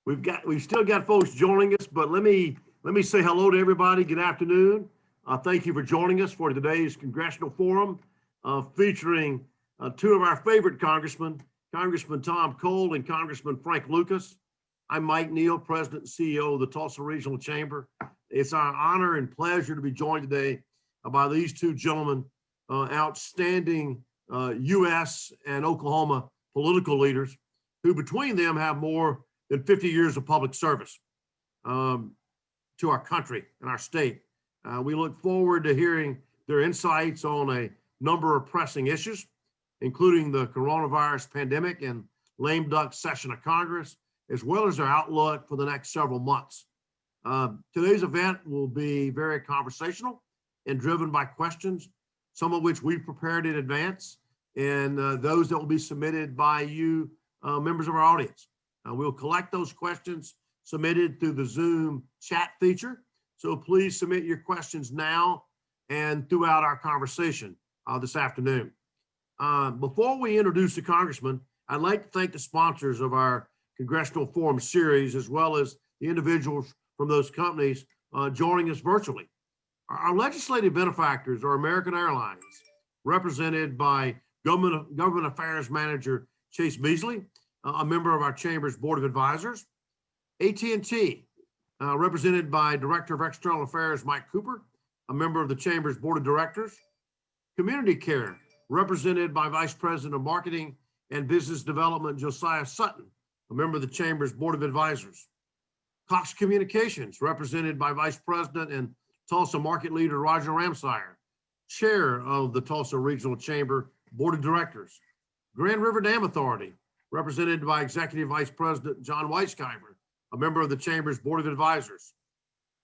We've still got folks joining us, but let me say hello to everybody. Good afternoon. Thank you for joining us for today's Congressional Forum, featuring two of our favorite congressmen, Congressman Tom Cole and Congressman Frank Lucas. I'm Mike Neal, President and CEO of the Tulsa Regional Chamber. It's our honor and pleasure to be joined today by these two gentlemen, outstanding U.S. and Oklahoma political leaders who between them have more than 50 years of public service to our country and our state. We look forward to hearing their insights on a number of pressing issues, including the coronavirus pandemic and lame duck session of Congress, as well as their outlook for the next several months. Today's event will be very conversational and driven by questions, some of which we've prepared in advance, and those that will be submitted by you, members of our audience. We'll collect those questions submitted through the Zoom chat feature. So please submit your questions now and throughout our conversation this afternoon. Before we introduce the congressman, I'd like to thank the sponsors of our Congressional Forum series, as well as the individuals from those companies joining us virtually. Our legislative benefactors are American Airlines, represented by Government Affairs Manager Chase Beasley, a member of our Chamber's Board of Advisors. AT&T, represented by Director of External Affairs Mike Cooper, a member of the Chamber's Board of Directors. Community Care, represented by Vice President of Marketing and Business Development Josiah Sutton, a member of the Chamber's Board of Advisors. Cox Communications, represented by Vice President and Tulsa Market Leader Roger Ramsire, Chair of the Tulsa Regional Chamber Board of Directors. Grand River Dam Authority, represented by Executive Vice President John Weisskiver, a member of the Chamber's Board of Advisors.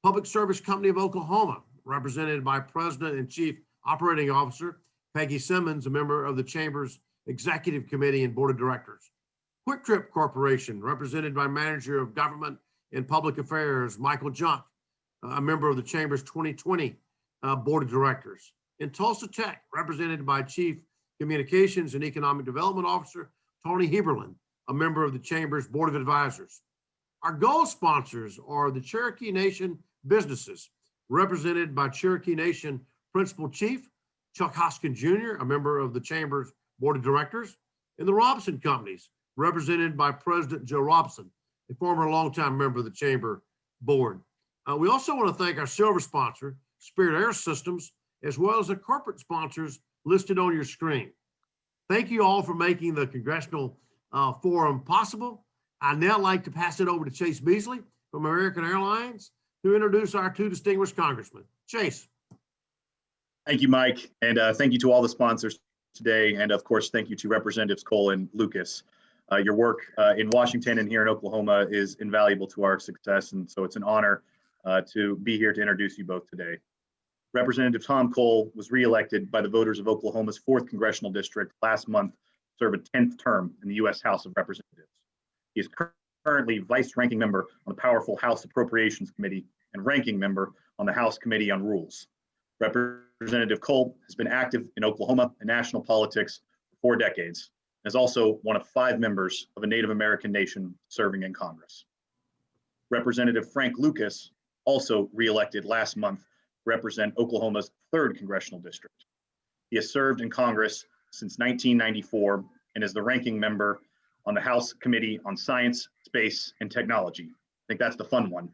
Public Service Company of Oklahoma, represented by President and Chief Operating Officer Peggy Simmons, a member of the Chamber's Executive Committee and Board of Directors. Quick Trip Corporation, represented by Manager of Government and Public Affairs Michael Junk, a member of the Chamber's 2020 Board of Directors. And Tulsa Tech, represented by Chief Communications and Economic Development Officer Tony Heberlin, a member of the Chamber's Board of Advisors. Our gold sponsors are the Cherokee Nation businesses, represented by Cherokee Nation Principal Chief Chuck Hoskin Jr., a member of the Chamber's Board of Directors, and the Robinson Companies, represented by President Joe Robinson, a former longtime member of the Chamber Board. We also want to thank our silver sponsor, Spirit Air Systems, as well as the corporate sponsors listed on your screen. Thank you all for making the Congressional Forum possible. I'd now like to pass it over to Chase Beasley from American Airlines to introduce our two distinguished congressmen. Chase. Thank you, Mike, and thank you to all the sponsors today, and of course, thank you to Representatives Cole and Lucas. Your work in Washington and here in Oklahoma is invaluable to our success, and so it's an honor to be here to introduce you both today. Representative Tom Cole was reelected by the voters of Oklahoma's 4th Congressional District last month to serve a 10th term in the U.S. House of Representatives. He is currently vice-ranking member on the powerful House Appropriations Committee and ranking member on the House Committee on Rules. Representative Cole has been active in Oklahoma and national politics for 4 decades, and is also one of 5 members of a Native American nation serving in Congress. Representative Frank Lucas, also reelected last month, to represent Oklahoma's 3rd Congressional District. He has served in Congress since 1994 and is the ranking member on the House Committee on Science, Space, and Technology. I think that's the fun one.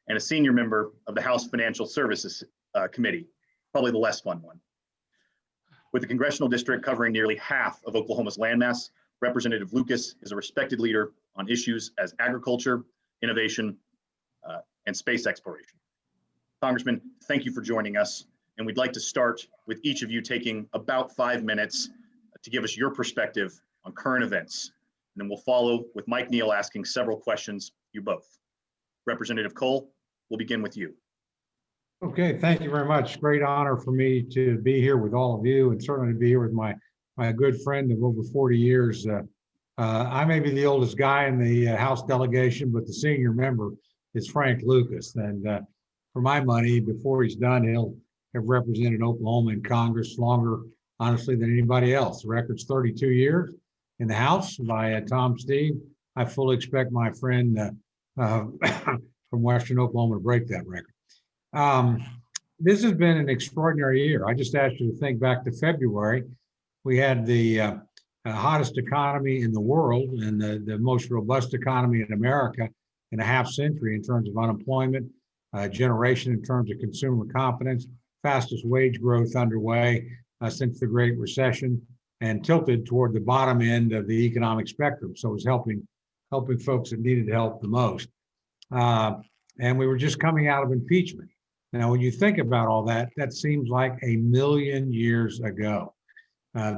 And a senior member of the House Financial Services Committee, probably the less fun one. With the Congressional District covering nearly half of Oklahoma's landmass, Representative Lucas is a respected leader on issues as agriculture, innovation, and space exploration. Congressman, thank you for joining us. And we'd like to start with each of you taking about 5 minutes to give us your perspective on current events. And then we'll follow with Mike Neal asking several questions, you both. Representative Cole, we'll begin with you. Okay, thank you very much. Great honor for me to be here with all of you, and certainly to be here with my good friend of over 40 years. I may be the oldest guy in the House delegation, but the senior member is Frank Lucas. And for my money, before he's done, he'll have represented Oklahoma in Congress longer, honestly, than anybody else. The record's 32 years in the House by Tom Steed. I fully expect my friend uh, from Western Oklahoma to break that record. This has been an extraordinary year. I just asked you to think back to February. We had the hottest economy in the world and the most robust economy in America in a half century in terms of unemployment, generation in terms of consumer confidence, fastest wage growth underway since the Great Recession, and tilted toward the bottom end of the economic spectrum. So it was helping folks that needed help the most. And we were just coming out of impeachment. Now, when you think about all that, that seems like a million years ago,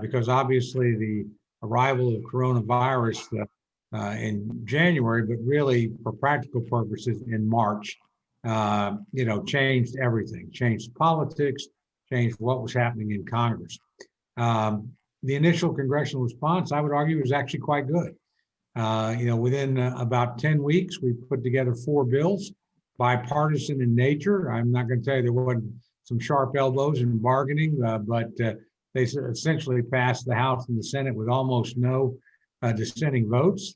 because obviously the arrival of coronavirus in January, but really for practical purposes in March, changed everything, changed politics, changed what was happening in Congress. The initial congressional response, I would argue, was actually quite good. Within about 10 weeks, we put together 4 bills, bipartisan in nature. I'm not going to tell you there wasn't some sharp elbows in bargaining, but they essentially passed the House and the Senate with almost no dissenting votes,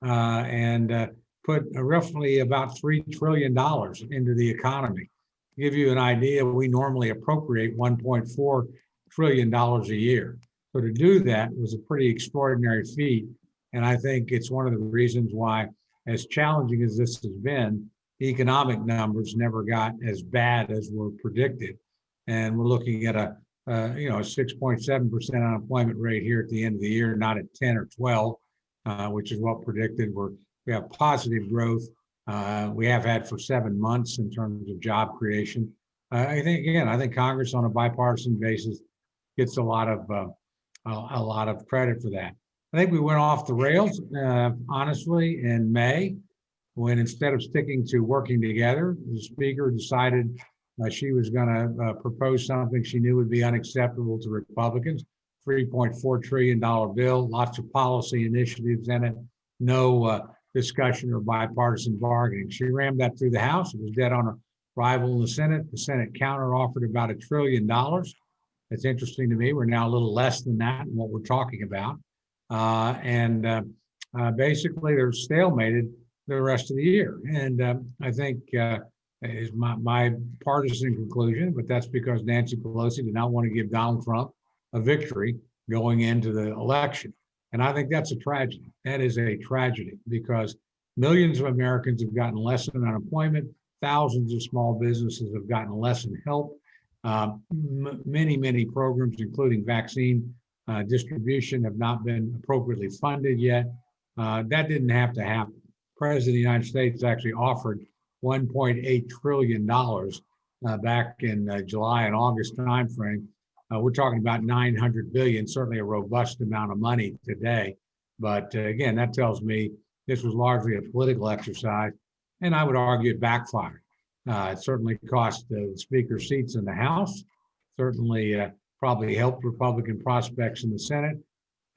and put roughly about $3 trillion into the economy. To give you an idea, we normally appropriate $1.4 trillion a year. So to do that was a pretty extraordinary feat. And I think it's one of the reasons why, as challenging as this has been, the economic numbers never got as bad as were predicted. And we're looking at a 6.7% unemployment rate here at the end of the year, not at 10 or 12, which is what predicted. We have positive growth. We have had for 7 months in terms of job creation. I think Congress on a bipartisan basis gets a lot of credit for that. I think we went off the rails, honestly, in May, when instead of sticking to working together, the speaker decided she was going to propose something she knew would be unacceptable to Republicans. $3.4 trillion bill, lots of policy initiatives in it, no discussion or bipartisan bargaining. She rammed that through the House. It was dead on arrival in the Senate. The Senate counter offered about $1 trillion. It's interesting to me. We're now a little less than that in what we're talking about. Basically, they're stalemated the rest of the year. And I think is my partisan conclusion, but that's because Nancy Pelosi did not want to give Donald Trump a victory going into the election. And I think that's a tragedy. That is a tragedy because millions of Americans have gotten less in unemployment. Thousands of small businesses have gotten less in help. Many programs, including vaccine distribution, have not been appropriately funded yet. That didn't have to happen. The President of the United States actually offered $1.8 trillion back in July and August timeframe. We're talking about $900 billion, certainly a robust amount of money today. But again, that tells me this was largely a political exercise, and I would argue it backfired. It certainly cost the speaker seats in the House, certainly probably helped Republican prospects in the Senate,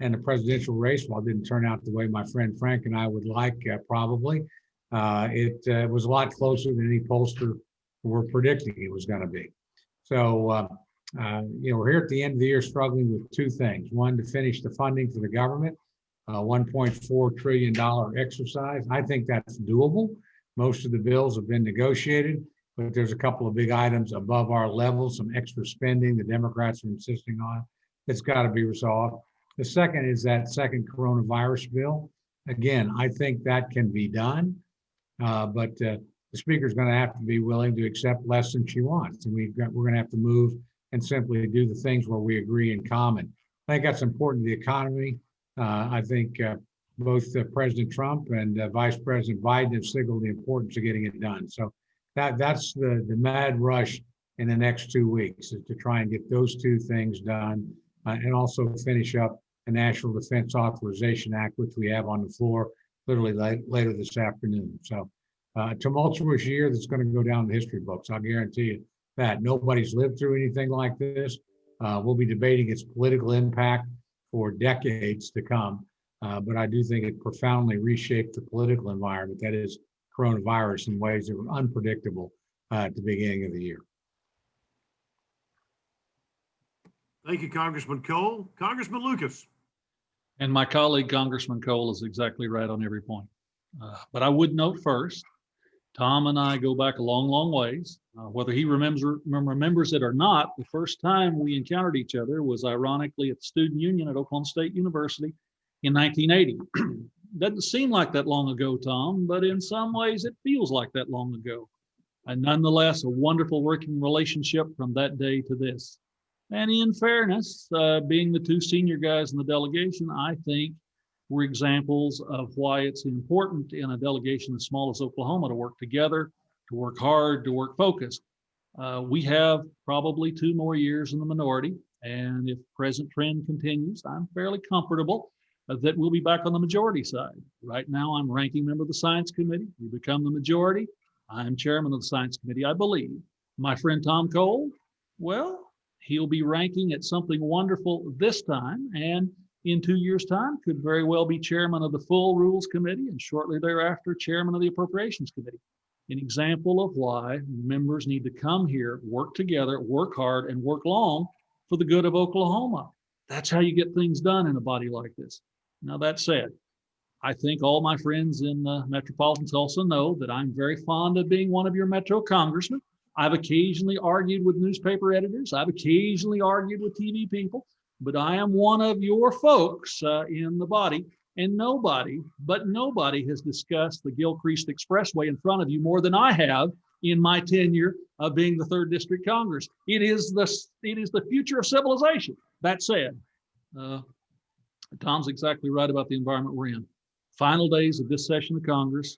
and the presidential race, while it didn't turn out the way my friend Frank and I would like, probably, it was a lot closer than any pollster were predicting it was going to be. So, we're here at the end of the year struggling with 2 things. One, to finish the funding for the government, $1.4 trillion exercise. I think that's doable. Most of the bills have been negotiated, but there's a couple of big items above our level, some extra spending the Democrats are insisting on. It's got to be resolved. The second is that second coronavirus bill. Again, I think that can be done, but the speaker's going to have to be willing to accept less than she wants. And we're going to have to move and simply do the things where we agree in common. I think that's important to the economy. I think both President Trump and Vice President Biden have signaled the importance of getting it done. So that's the mad rush in the next 2 weeks, is to try and get those 2 things done and also finish up a National Defense Authorization Act, which we have on the floor literally later this afternoon. So a tumultuous year that's going to go down the history books. I'll guarantee you that. Nobody's lived through anything like this. We'll be debating its political impact for decades to come. But I do think it profoundly reshaped the political environment, that is coronavirus, in ways that were unpredictable at the beginning of the year. Thank you, Congressman Cole. Congressman Lucas. And my colleague, Congressman Cole, is exactly right on every point. But I would note first, Tom and I go back a long, long ways. Whether he remembers it or not, the first time we encountered each other was ironically at the Student Union at Oklahoma State University in 1980. Doesn't seem like that long ago, Tom, but in some ways it feels like that long ago. And nonetheless, a wonderful working relationship from that day to this. And in fairness, being the two senior guys in the delegation, I think we're examples of why it's important in a delegation as small as Oklahoma to work together, to work hard, to work focused. We have probably 2 more years in the minority, and if present trend continues, I'm fairly comfortable that we'll be back on the majority side. Right now, I'm ranking member of the Science Committee. We become the majority. I'm chairman of the Science Committee, I believe. My friend Tom Cole, well, he'll be ranking at something wonderful this time, and in 2 years' time could very well be chairman of the full Rules Committee, and shortly thereafter, chairman of the Appropriations Committee. An example of why members need to come here, work together, work hard, and work long for the good of Oklahoma. That's how you get things done in a body like this. Now, that said, I think all my friends in Metropolitan Tulsa know that I'm very fond of being one of your Metro congressmen. I've occasionally argued with newspaper editors. I've occasionally argued with TV people, but I am one of your folks in the body, and nobody has discussed the Gilcrease Expressway in front of you more than I have in my tenure of being the 3rd District Congress. It is the future of civilization. That said, Tom's exactly right about the environment we're in. Final days of this session of Congress,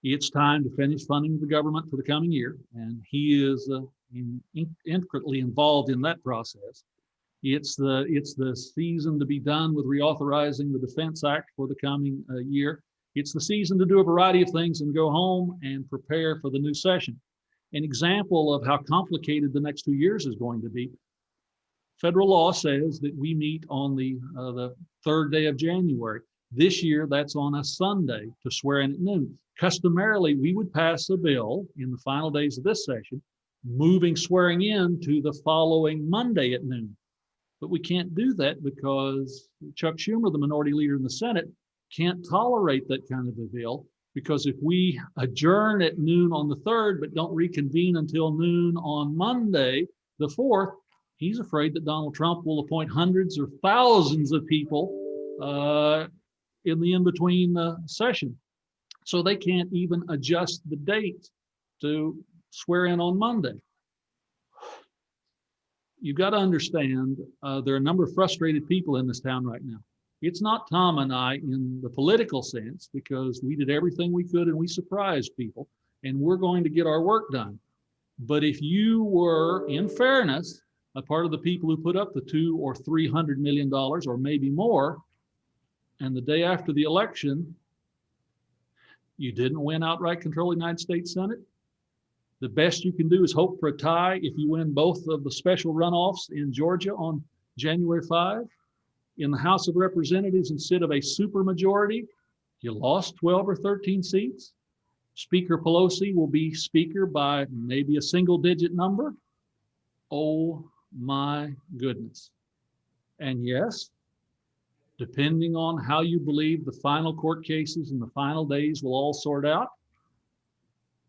it's time to finish funding the government for the coming year, and he is intricately involved in that process. It's the season to be done with reauthorizing the Defense Act for the coming year. It's the season to do a variety of things and go home and prepare for the new session. An example of how complicated the next 2 years is going to be, federal law says that we meet on the 3rd day of January. This year, that's on a Sunday to swear in at noon. Customarily, we would pass a bill in the final days of this session, moving swearing in to the following Monday at noon. But we can't do that because Chuck Schumer, the minority leader in the Senate, can't tolerate that kind of a bill, because if we adjourn at noon on the 3rd, but don't reconvene until noon on Monday, the 4th, he's afraid that Donald Trump will appoint hundreds or thousands of people in the in-between session. So they can't even adjust the date to swear in on Monday. You've got to understand, there are a number of frustrated people in this town right now. It's not Tom and I in the political sense, because we did everything we could and we surprised people, and we're going to get our work done. But if you were, in fairness, a part of the people who put up the $200 or $300 million or maybe more, and the day after the election, you didn't win outright control of the United States Senate, the best you can do is hope for a tie if you win both of the special runoffs in Georgia on January 5. In the House of Representatives, instead of a supermajority, you lost 12 or 13 seats. Speaker Pelosi will be speaker by maybe a single-digit number. Oh my goodness. And yes, depending on how you believe the final court cases and the final days will all sort out,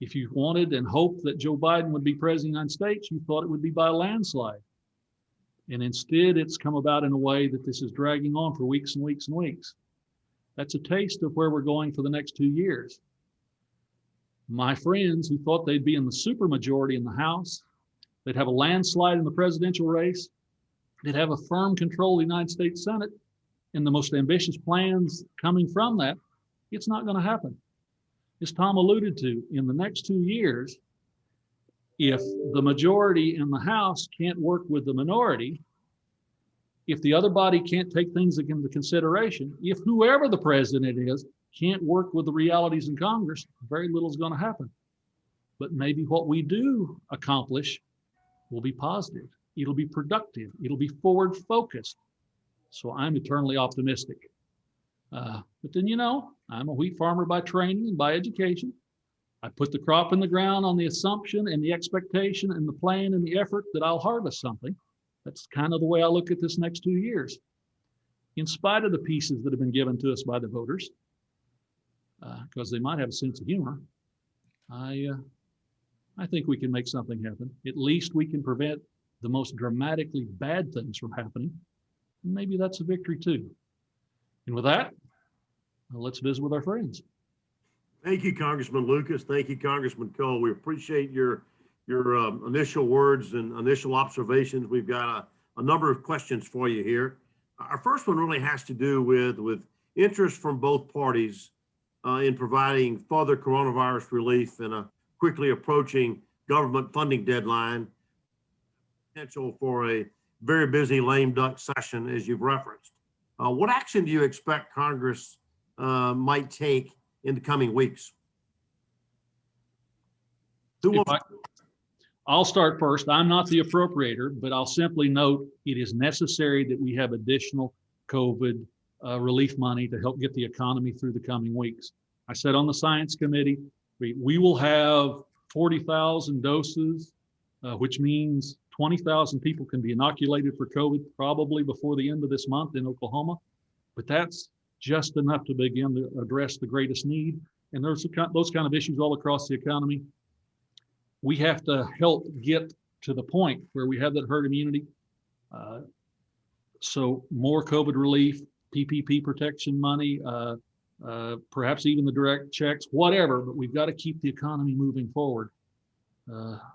if you wanted and hoped that Joe Biden would be president of the United States, you thought it would be by a landslide. And instead, it's come about in a way that this is dragging on for weeks and weeks and weeks. That's a taste of where we're going for the next 2 years. My friends who thought they'd be in the supermajority in the House, they'd have a landslide in the presidential race, they'd have a firm control of the United States Senate, and the most ambitious plans coming from that, it's not going to happen. As Tom alluded to, in the next 2 years, if the majority in the House can't work with the minority, if the other body can't take things into consideration, if whoever the president is can't work with the realities in Congress, very little is going to happen. But maybe what we do accomplish will be positive. It'll be productive. It'll be forward focused. So I'm eternally optimistic. But then, I'm a wheat farmer by training and by education. I put the crop in the ground on the assumption and the expectation and the plan and the effort that I'll harvest something. That's kind of the way I look at this next 2 years. In spite of the pieces that have been given to us by the voters, because they might have a sense of humor. I think we can make something happen. At least we can prevent the most dramatically bad things from happening. Maybe that's a victory too. And with that, let's visit with our friends. Thank you, Congressman Lucas. Thank you, Congressman Cole. We appreciate your initial words and initial observations. We've got a number of questions for you here. Our first one really has to do with interest from both parties in providing further coronavirus relief in a quickly approaching government funding deadline, potential for a very busy lame duck session, as you've referenced. What action do you expect Congress might take in the coming weeks? I'll start first. I'm not the appropriator, but I'll simply note it is necessary that we have additional COVID relief money to help get the economy through the coming weeks. I said on the Science Committee, we will have 40,000 doses, which means 20,000 people can be inoculated for COVID probably before the end of this month in Oklahoma. But that's just enough to begin to address the greatest need. And there's those kind of issues all across the economy. We have to help get to the point where we have that herd immunity. So more COVID relief, PPP protection money, perhaps even the direct checks, whatever, but we've got to keep the economy moving forward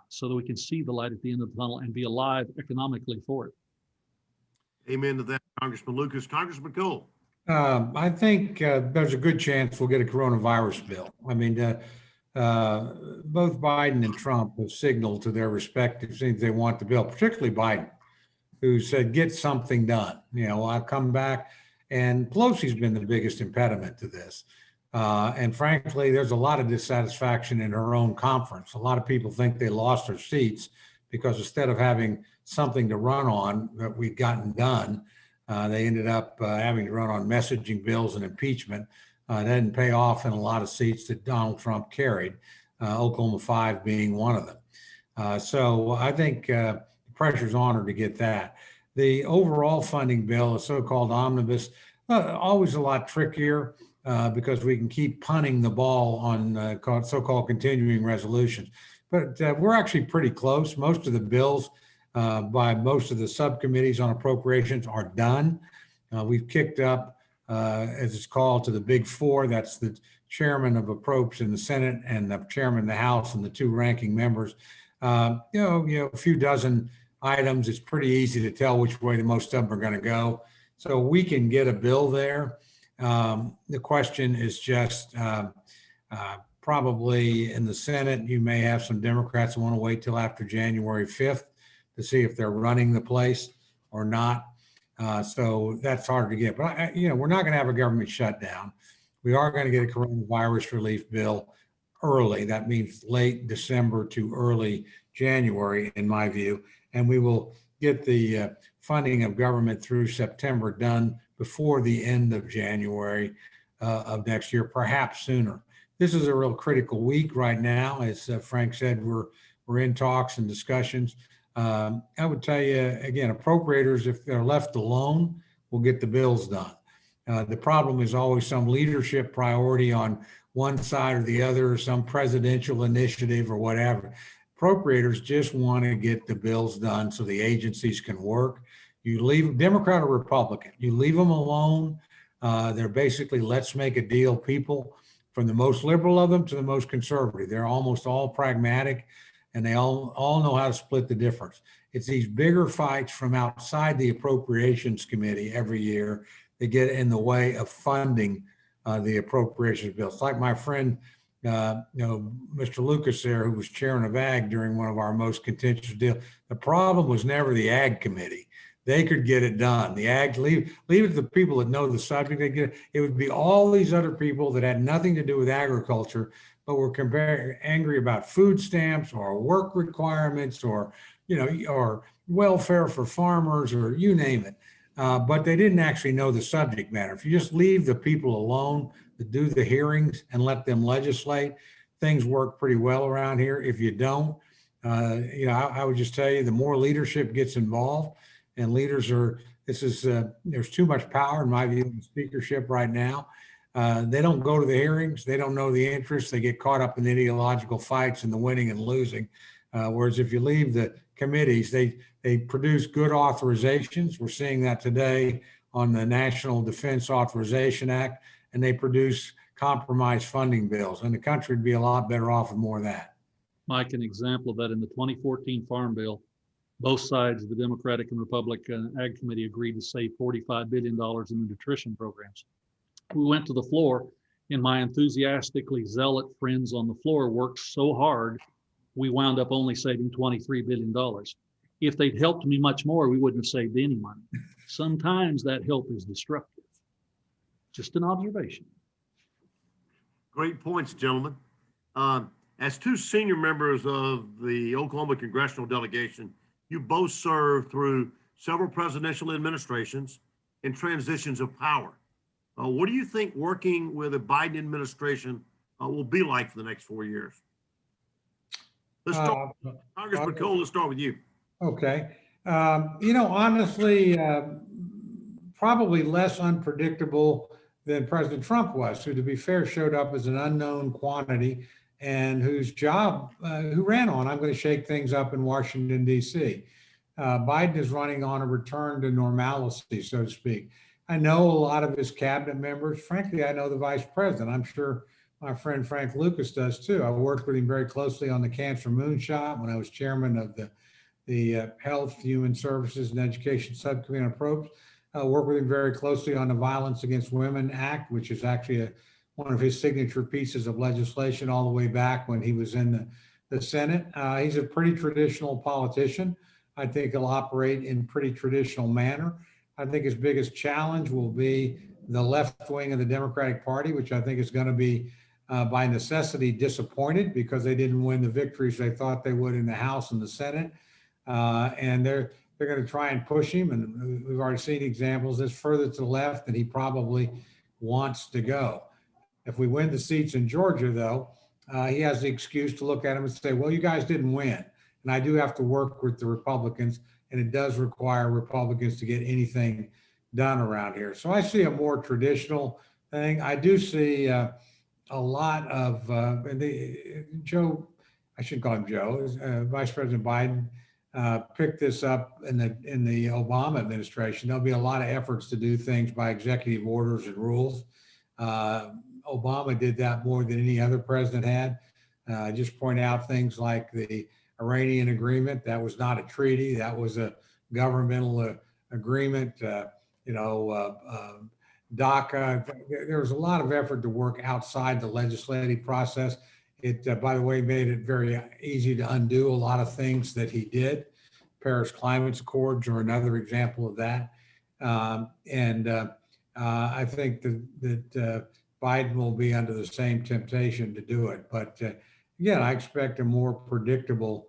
so that we can see the light at the end of the tunnel and be alive economically for it. Amen to that, Congressman Lucas. Congressman Cole. I think there's a good chance we'll get a coronavirus bill. I mean, both Biden and Trump have signaled to their respective things they want the bill, particularly Biden, who said, get something done. You know, I'll come back. And Pelosi's been the biggest impediment to this. And frankly, there's a lot of dissatisfaction in her own conference. A lot of people think they lost their seats because instead of having something to run on that we'd gotten done, they ended up having to run on messaging bills and impeachment. That didn't pay off in a lot of seats that Donald Trump carried, Oklahoma 5 being one of them. So I think the pressure's on her to get that. The overall funding bill, a so-called omnibus, always a lot trickier because we can keep punting the ball on so-called continuing resolutions. But we're actually pretty close. Most of the bills by most of the subcommittees on appropriations are done. We've kicked up, as it's called, to the big four. That's the chairman of Appropriations in the Senate and the chairman of the House and the two ranking members. A few dozen items. It's pretty easy to tell which way the most of them are going to go. So we can get a bill there. The question is just probably in the Senate, you may have some Democrats who want to wait till after January 5th to see if they're running the place or not. So that's hard to get. But, we're not going to have a government shutdown. We are going to get a coronavirus relief bill early. That means late December to early January, in my view. And we will get the funding of government through September done before the end of January of next year, perhaps sooner. This is a real critical week right now. As Frank said, we're in talks and discussions. I would tell you, again, appropriators, if they're left alone, will get the bills done. The problem is always some leadership priority on one side or the other, some presidential initiative or whatever. Appropriators just want to get the bills done so the agencies can work. You leave Democrat or Republican, you leave them alone. They're basically let's make a deal people, from the most liberal of them to the most conservative. They're almost all pragmatic, and they all know how to split the difference. It's these bigger fights from outside the Appropriations Committee every year that get in the way of funding the appropriations bills. Like my friend, Mr. Lucas there, who was chairman of Ag during one of our most contentious deals. The problem was never the Ag Committee. They could get it done. The Ag, leave it to the people that know the subject. They get it. It would be all these other people that had nothing to do with agriculture, but were angry about food stamps or work requirements or welfare for farmers or you name it. But they didn't actually know the subject matter. If you just leave the people alone to do the hearings and let them legislate, things work pretty well around here. If you don't, I would just tell you, the more leadership gets involved, and leaders there's too much power in my view in the speakership right now. They don't go to the hearings. They don't know the interests. They get caught up in ideological fights and the winning and losing. Whereas if you leave the committees, they produce good authorizations. We're seeing that today on the National Defense Authorization Act, and they produce compromise funding bills. And the country would be a lot better off with more of that. Mike, an example of that in the 2014 Farm Bill, both sides of the Democratic and Republican Ag Committee agreed to save $45 billion in the nutrition programs. We went to the floor, and my enthusiastically zealot friends on the floor worked so hard, we wound up only saving $23 billion. If they'd helped me much more, we wouldn't have saved any money. Sometimes that help is destructive. Just an observation. Great points, gentlemen. As two senior members of the Oklahoma Congressional Delegation, you both served through several presidential administrations and transitions of power. What do you think working with a Biden administration will be like for the next 4 years? Let's start, Congressman Cole, let's start with you. Okay. Honestly, probably less unpredictable than President Trump was, who, to be fair, showed up as an unknown quantity and whose job, who ran on, I'm going to shake things up in Washington, D.C. Biden is running on a return to normalcy, so to speak. I know a lot of his cabinet members. Frankly, I know the vice president. I'm sure my friend Frank Lucas does too. I worked with him very closely on the cancer moonshot when I was chairman of the Health, Human Services, and Education Subcommittee on Approach. I worked with him very closely on the Violence Against Women Act, which is actually one of his signature pieces of legislation all the way back when he was in the Senate. He's a pretty traditional politician. I think he'll operate in pretty traditional manner. I think his biggest challenge will be the left wing of the Democratic Party, which I think is going to be by necessity disappointed because they didn't win the victories they thought they would in the House and the Senate. And they're going to try and push him. And we've already seen examples that's further to the left than he probably wants to go. If we win the seats in Georgia, though, he has the excuse to look at him and say, well, you guys didn't win. And I do have to work with the Republicans, and it does require Republicans to get anything done around here. So I see a more traditional thing. I do see a lot of Joe, I shouldn't call him Joe, Vice President Biden picked this up in the Obama administration. There'll be a lot of efforts to do things by executive orders and rules. Obama did that more than any other president had. Just point out things like the Iranian agreement. That was not a treaty. That was a governmental agreement. DACA. There was a lot of effort to work outside the legislative process. It, by the way, made it very easy to undo a lot of things that he did. Paris Climate Accords are another example of that. I think that Biden will be under the same temptation to do it. But again, I expect a more predictable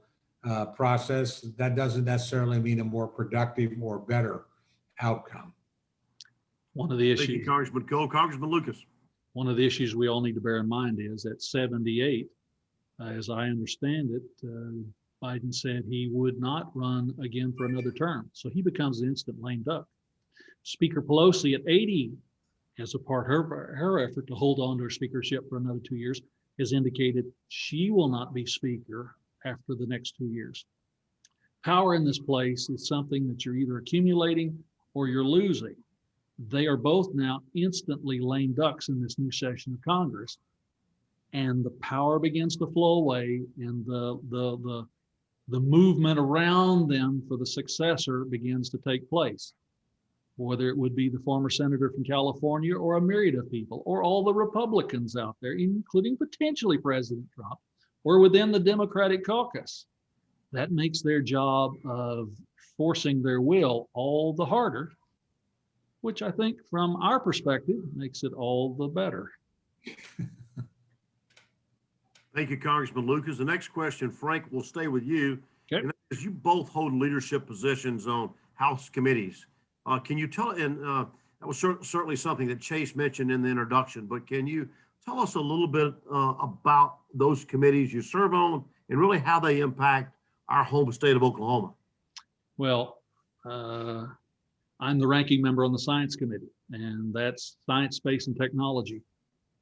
process. That doesn't necessarily mean a more productive or better outcome. One of the Thank you, issues, Congressman Cole. Congressman Lucas. one of the issues we all need to bear in mind is that 78, as I understand it, Biden said he would not run again for another term. So he becomes an instant lame duck. Speaker Pelosi at 80, as a part of her effort to hold on to her speakership for another 2 years, has indicated she will not be speaker after the next 2 years. Power in this place is something that you're either accumulating or you're losing. They are both now instantly lame ducks in this new session of Congress. And the power begins to flow away, and the movement around them for the successor begins to take place. Whether it would be the former senator from California or a myriad of people, or all the Republicans out there, including potentially President Trump, or within the Democratic caucus. That makes their job of forcing their will all the harder, which I think from our perspective makes it all the better. Thank you, Congressman Lucas. The next question, Frank, will stay with you. Okay. And as you both hold leadership positions on House committees, can you tell, and that was certainly something that Chase mentioned in the introduction, but can you tell us a little bit about those committees you serve on and really how they impact our home state of Oklahoma? Well, I'm the ranking member on the Science Committee, and that's science, space, and technology.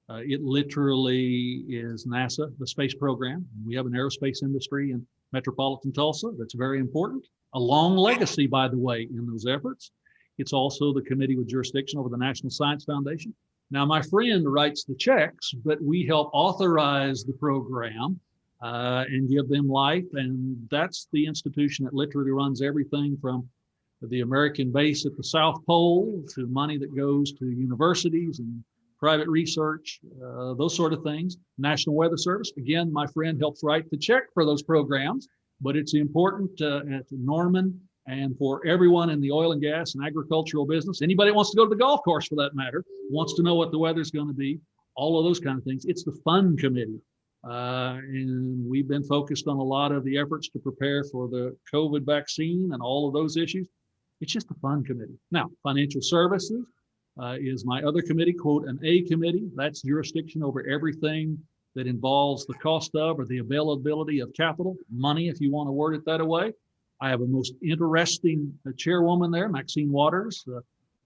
It literally is NASA, the space program. We have an aerospace industry in metropolitan Tulsa that's very important. A long legacy, by the way, in those efforts. It's also the committee with jurisdiction over the National Science Foundation. Now, my friend writes the checks, but we help authorize the program and give them life. And that's the institution that literally runs everything from the American base at the South Pole to money that goes to universities and private research, those sort of things. National Weather Service, again, my friend helps write the check for those programs, but it's important to Norman and for everyone in the oil and gas and agricultural business. Anybody that wants to go to the golf course, for that matter, wants to know what the weather's going to be, all of those kind of things. It's the fun committee. And we've been focused on a lot of the efforts to prepare for the COVID vaccine and all of those issues. It's just a fun committee. Now, financial services is my other committee, quote, an A committee. That's jurisdiction over everything that involves the cost of or the availability of capital, money, if you want to word it that way. I have a most interesting chairwoman there, Maxine Waters,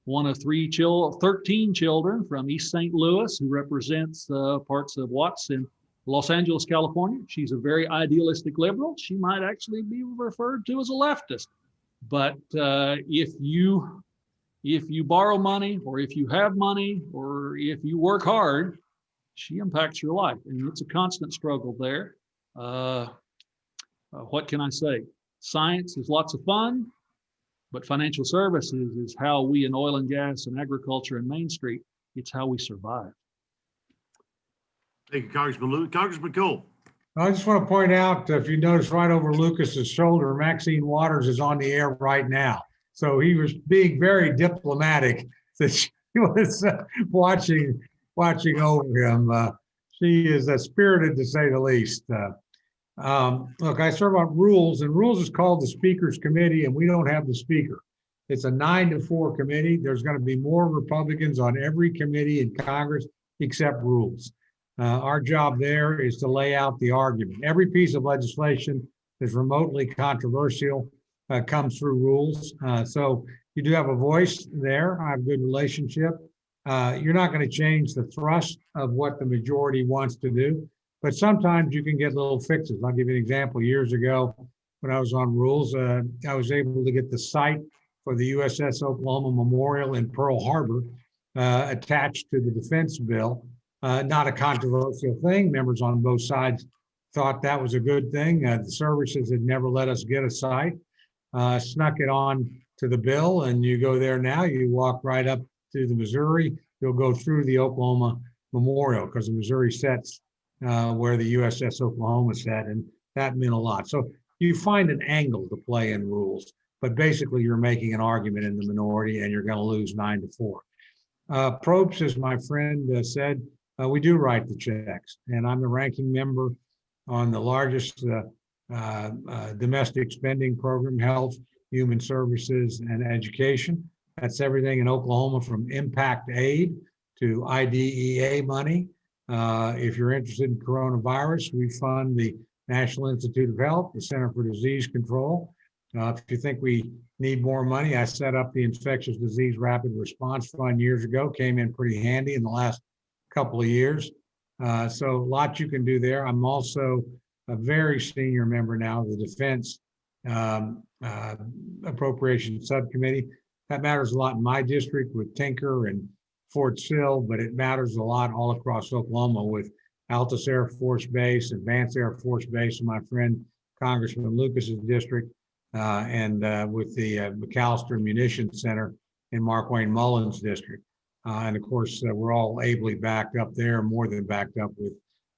one of 13 children from East St. Louis, who represents parts of Watts in Los Angeles, California. She's a very idealistic liberal. She might actually be referred to as a leftist. But if you borrow money, or if you have money, or if you work hard, she impacts your life. And it's a constant struggle there. What can I say? Science is lots of fun, but financial services is how we in oil and gas and agriculture and Main Street, it's how we survive. Thank you, Congressman Lewis. Congressman Cole. I just want to point out, if you notice right over Lucas's shoulder, Maxine Waters is on the air right now. So he was being very diplomatic that she was watching over him. She is spirited, to say the least. Look, I serve on rules, and rules is called the Speaker's Committee, and we don't have the Speaker. It's a 9-4 committee. There's going to be more Republicans on every committee in Congress except rules. Our job there is to lay out the argument. Every piece of legislation that's remotely controversial comes through rules. So you do have a voice there. I have a good relationship. You're not going to change the thrust of what the majority wants to do, but sometimes you can get little fixes. I'll give you an example. Years ago, when I was on rules, I was able to get the site for the USS Oklahoma Memorial in Pearl Harbor attached to the defense bill. Not a controversial thing. Members on both sides thought that was a good thing. The services had never let us get a site. Snuck it on to the bill, and you go there now, you walk right up to the Missouri, you'll go through the Oklahoma Memorial, because the Missouri sets where the USS Oklahoma sat, and that meant a lot. So you find an angle to play in rules, but basically you're making an argument in the minority, and you're going to lose 9-4. Probes, as my friend said, we do write the checks, and I'm the ranking member on the largest domestic spending program, health, human services, and education. That's everything in Oklahoma from impact aid to IDEA money. If you're interested in coronavirus, we fund the National Institute of Health, the Center for Disease Control. If you think we need more money, I set up the Infectious Disease Rapid Response Fund years ago, came in pretty handy in the last couple of years. So a lot you can do there. I'm also a very senior member now of the Defense Appropriations Subcommittee. That matters a lot in my district with Tinker and Fort Sill, but it matters a lot all across Oklahoma with Altus Air Force Base, Advanced Air Force Base, and my friend Congressman Lucas's district, and with the McAllister Munitions Center in Mark Wayne Mullins' district. And of course, we're all ably backed up there, more than backed up, with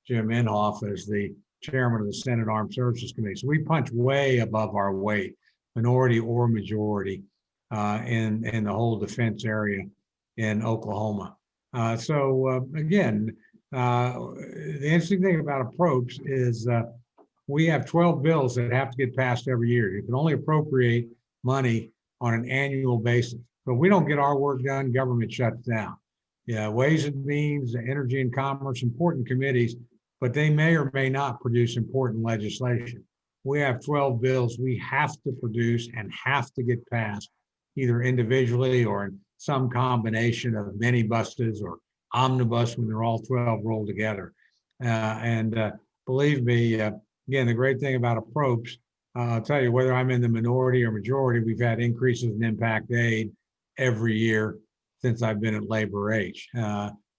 Jim Inhofe as the chairman of the Senate Armed Services Committee. So we punch way above our weight, minority or majority, in the whole defense area in Oklahoma. Again, the interesting thing about approach is we have 12 bills that have to get passed every year. You can only appropriate money on an annual basis. So if we don't get our work done, government shuts down. Yeah, Ways and Means, Energy and Commerce, important committees, but they may or may not produce important legislation. We have 12 bills we have to produce and have to get passed, either individually or in some combination of many buses or omnibus when they're all 12 rolled together. Believe me, again, the great thing about approach, I'll tell you, whether I'm in the minority or majority, we've had increases in impact aid every year since I've been at Labor H,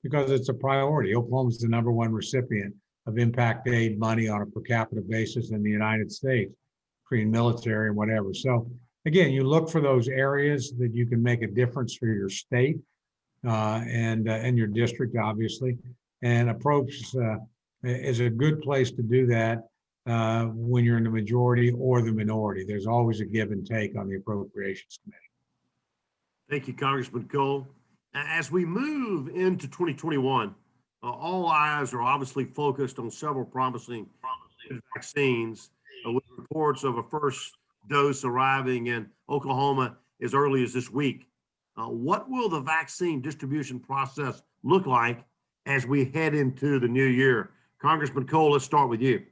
because it's a priority. Oklahoma's the #1 recipient of impact aid money on a per capita basis in the United States, between military and whatever. So again, you look for those areas that you can make a difference for your state and your district, obviously. And approach is a good place to do that when you're in the majority or the minority. There's always a give and take on the Appropriations Committee. Thank you, Congressman Cole. As we move into 2021, all eyes are obviously focused on several promising vaccines, with reports of a first dose arriving in Oklahoma as early as this week. What will the vaccine distribution process look like as we head into the new year? Congressman Cole, let's start with you.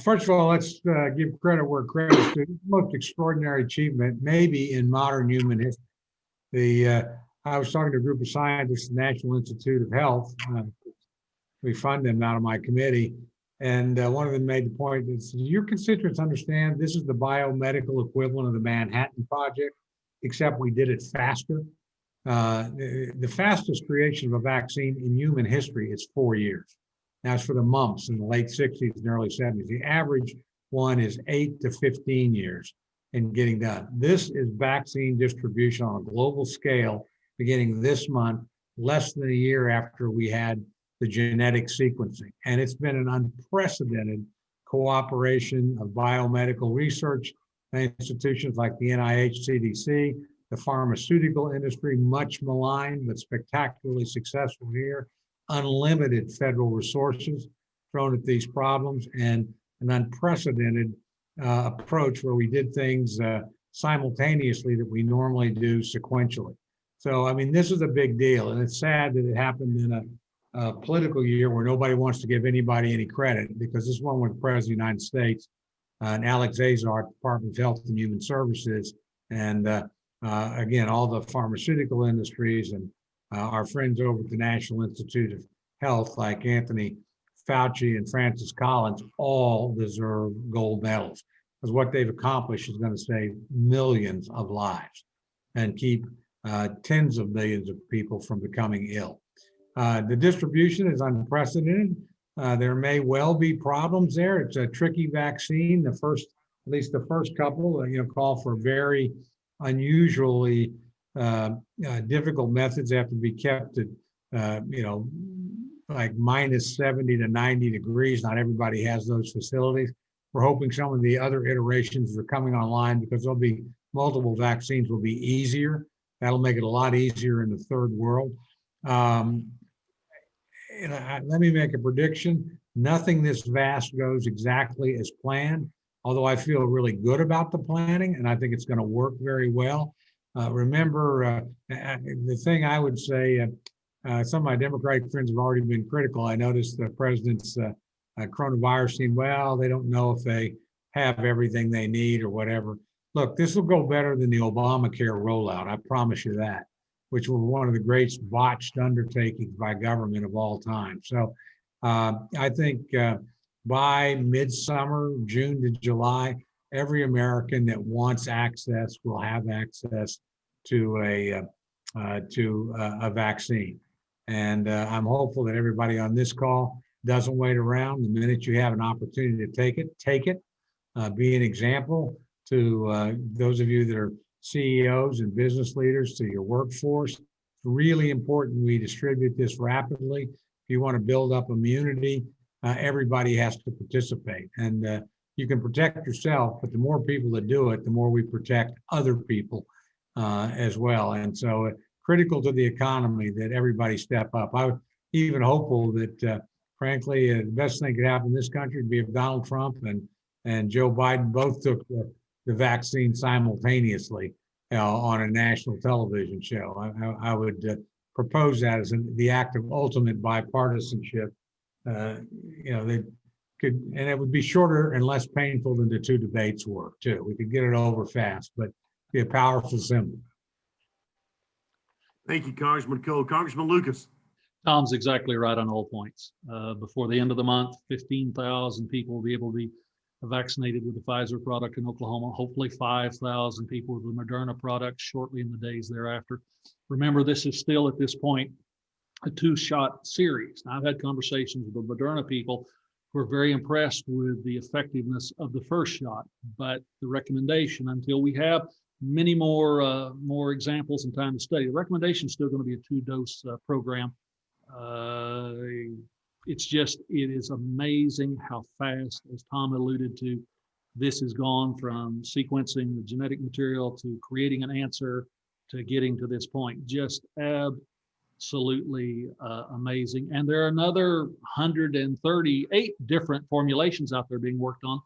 First of all, let's give credit where credit is due. The most extraordinary achievement, maybe in modern human history. I was talking to a group of scientists at the National Institute of Health. We fund them out of my committee. And one of them made the point that your constituents understand this is the biomedical equivalent of the Manhattan Project, except we did it faster. The fastest creation of a vaccine in human history is 4 years. Now it's for the mumps in the late 60s and early 70s. The average one is 8 to 15 years in getting done. This is vaccine distribution on a global scale beginning this month, less than a year after we had the genetic sequencing. And it's been an unprecedented cooperation of biomedical research institutions like the NIH, CDC, the pharmaceutical industry, much maligned, but spectacularly successful here, unlimited federal resources thrown at these problems, and an unprecedented approach where we did things simultaneously that we normally do sequentially. So, I mean, this is a big deal, and it's sad that it happened in a political year where nobody wants to give anybody any credit, because this one with the President of the United States and Alex Azar, Department of Health and Human Services, and again, all the pharmaceutical industries and our friends over at the National Institute of Health, like Anthony Fauci and Francis Collins, all deserve gold medals, because what they've accomplished is going to save millions of lives and keep tens of millions of people from becoming ill. The distribution is unprecedented. There may well be problems there. It's a tricky vaccine. At least the first couple, call for very unusually difficult methods. They have to be kept at, like minus 70 to 90 degrees. Not everybody has those facilities. We're hoping some of the other iterations that are coming online, because there'll be multiple vaccines, will be easier. That'll make it a lot easier in the third world. Let me make a prediction. Nothing this vast goes exactly as planned, although I feel really good about the planning, and I think it's going to work very well. Remember, the thing I would say, some of my Democratic friends have already been critical. I noticed the president's coronavirus team, well, they don't know if they have everything they need or whatever. Look, this will go better than the Obamacare rollout, I promise you that, which was one of the greatest botched undertakings by government of all time. So I think by midsummer, June to July, every American that wants access will have access to a vaccine. And I'm hopeful that everybody on this call doesn't wait around. The minute you have an opportunity to take it. Be an example to those of you that are CEOs and business leaders, to your workforce. It's really important we distribute this rapidly. If you want to build up immunity, everybody has to participate. And you can protect yourself, but the more people that do it, the more we protect other people as well. And so critical to the economy that everybody step up. I was even hopeful that, frankly, the best thing could happen in this country would be if Donald Trump and Joe Biden both took the vaccine simultaneously on a national television show. I would propose that as the act of ultimate bipartisanship. They could, and it would be shorter and less painful than the two debates were too. We could get it over fast, but be a powerful symbol. Thank you, Congressman Cole. Congressman Lucas. Tom's exactly right on all points. Before the end of the month, 15,000 people will be able to be vaccinated with the Pfizer product in Oklahoma. Hopefully 5,000 people with the Moderna product shortly in the days thereafter. Remember, this is still at this point a two-shot series. Now, I've had conversations with the Moderna people who are very impressed with the effectiveness of the first shot, but the recommendation, until we have many more examples and time to study, the recommendation is still going to be a two-dose program. It is amazing how fast, as Tom alluded to, this has gone from sequencing the genetic material to creating an answer to getting to this point. Just absolutely amazing. And there are another 138 different formulations out there being worked on.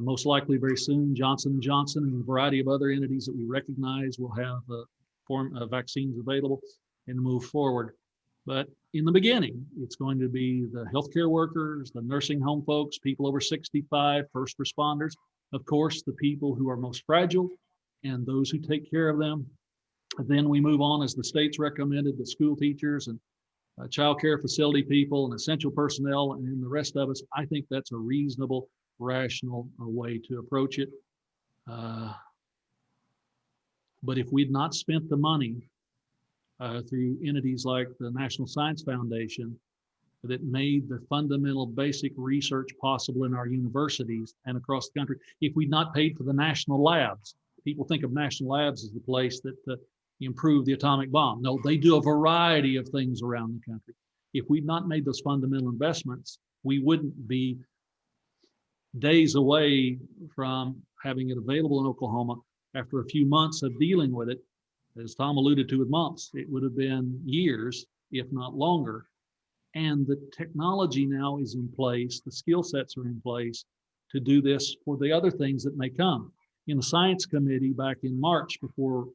Most likely very soon, Johnson & Johnson and a variety of other entities that we recognize will have vaccines available and move forward. But in the beginning, it's going to be the healthcare workers, the nursing home folks, people over 65, first responders, of course, the people who are most fragile and those who take care of them. Then we move on, as the states recommended, the school teachers and child care facility people and essential personnel and the rest of us. I think that's a reasonable, rational way to approach it. But if we'd not spent the money through entities like the National Science Foundation that made the fundamental basic research possible in our universities and across the country, if we'd not paid for the national labs, people think of national labs as the place that improve the atomic bomb. No, they do a variety of things around the country. If we'd not made those fundamental investments, we wouldn't be days away from having it available in Oklahoma after a few months of dealing with it. As Tom alluded to with mumps, it would have been years, if not longer. And the technology now is in place, the skill sets are in place to do this for the other things that may come. In the Science Committee back in March, before